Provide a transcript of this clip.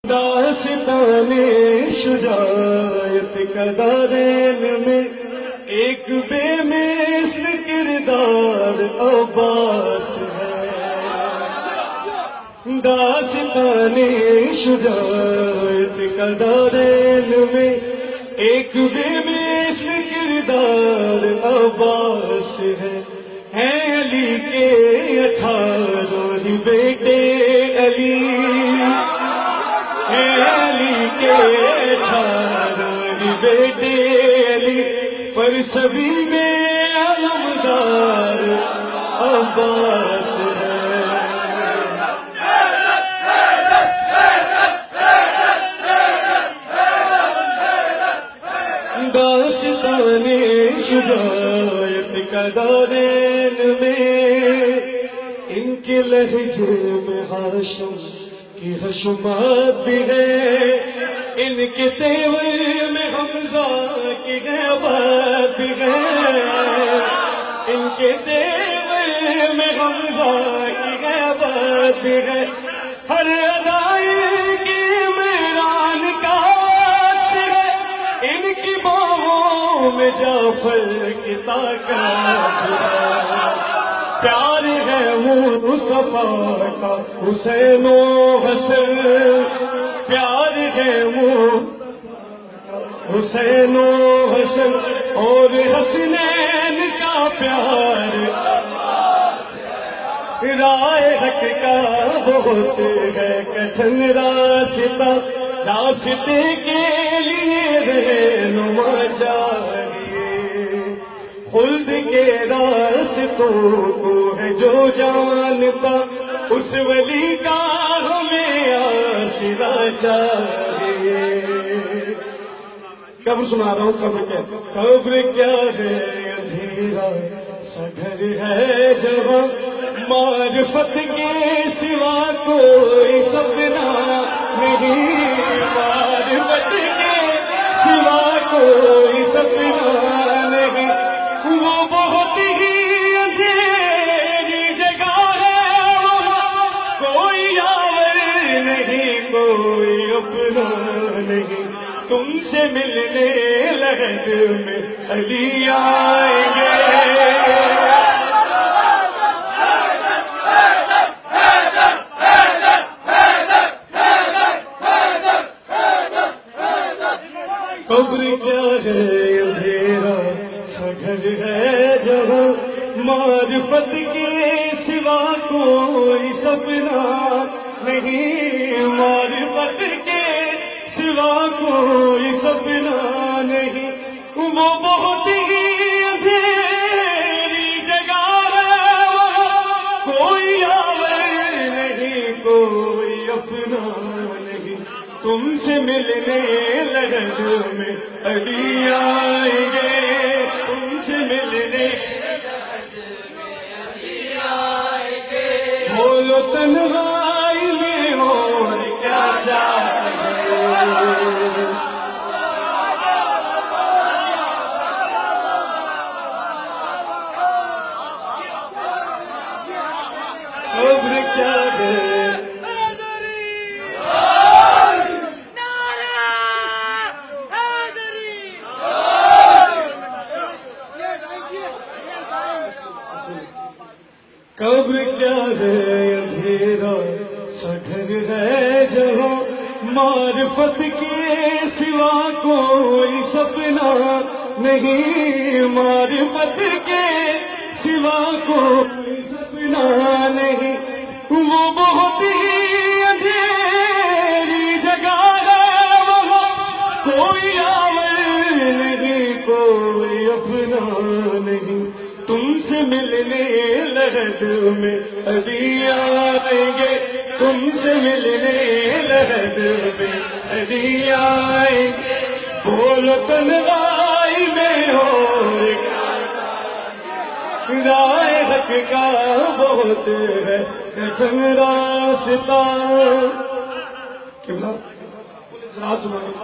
داستان شجاعت کا دارین میں ایک بے مثل کردار عباس ہے۔ داستان شجاعت کا دارین میں ایک بے مثل کردار عباس ہے۔ علی کے 18 بیٹے علی، علی کے 18 بیٹے علی، پر سبھی میں علمدار عباس ہے۔ داستان شجاعت کا دارین میں ان کے لہجے میں ہاشم کی حشمات بھی ہے، ان کے تیور میں حمزہ کی غیبت بھی ہے، ان کے تیور میں حمزہ کی غیبت بھی ہے۔ ہر ادائی کی میران کا عکس ہے، ان کی باہوں میں جعفر کی طاقت ہے۔ پیار ہے وہ مصطفیٰ کا حسین و حسن، پیار ہے وہ حسین و حسن، اور حسنین کا پیار رائے حق کا بہت ہے کٹھن راستہ، راستے کے لیے رہنما چاہیے۔ خلد کے راستوں کو ہے جو جانتا، اس ولی کا ہمیں آسرا چاہیے۔ قبر سنا رہا ہوں، قبر کیا ہے؟ اندھیرا سا گھر ہے جہاں معرفت کے سوا کوئی سپنا نہیں، معرفت کے سوا کوئی سپنا نہیں۔ وہ بہت ہی اندھیری جگہ ہے، کوئی یار نہیں، کوئی اپنا نہیں۔ تم سے ملنے لہد میں علی آئیں گے، قبر کیا ہے؟ اندھیرا سا گھر ہے جہاں معرفت کے سوا کوئی سپنا نہیں، معرفت کے سوا کوئی سپنا نہیں۔ وہ بہت ہی اندھیری جگہ ہے، کوئی یار نہیں، کوئی اپنا نہیں۔ تم سے ملنے لہد میں علی آئیں گے، تم سے ملنے لہد میں علی آئیں گے۔ بولو تنہائی میں اور کیا چاہیے؟ قبر کیا ہے؟ قبر کیا ہے؟ اندھیرا سا گھر ہے جہاں معرفت کے سوا کوئی سپنا نہیں، معرفت کے سوا کوئی سپنا نہیں۔ وہ بہت ہی اندھیری جگہ ہے، وہاں کوئی یار نہیں، کوئی اپنا نہیں۔ تم سے ملنے لہد میں علی آئیں گے، تم سے ملنے لہد میں علی آئیں گے۔ بولو تنہائی میں اور رائے حق کا بہت ہے کٹھن راستہ۔ قبلہ ساتھ سنائیں۔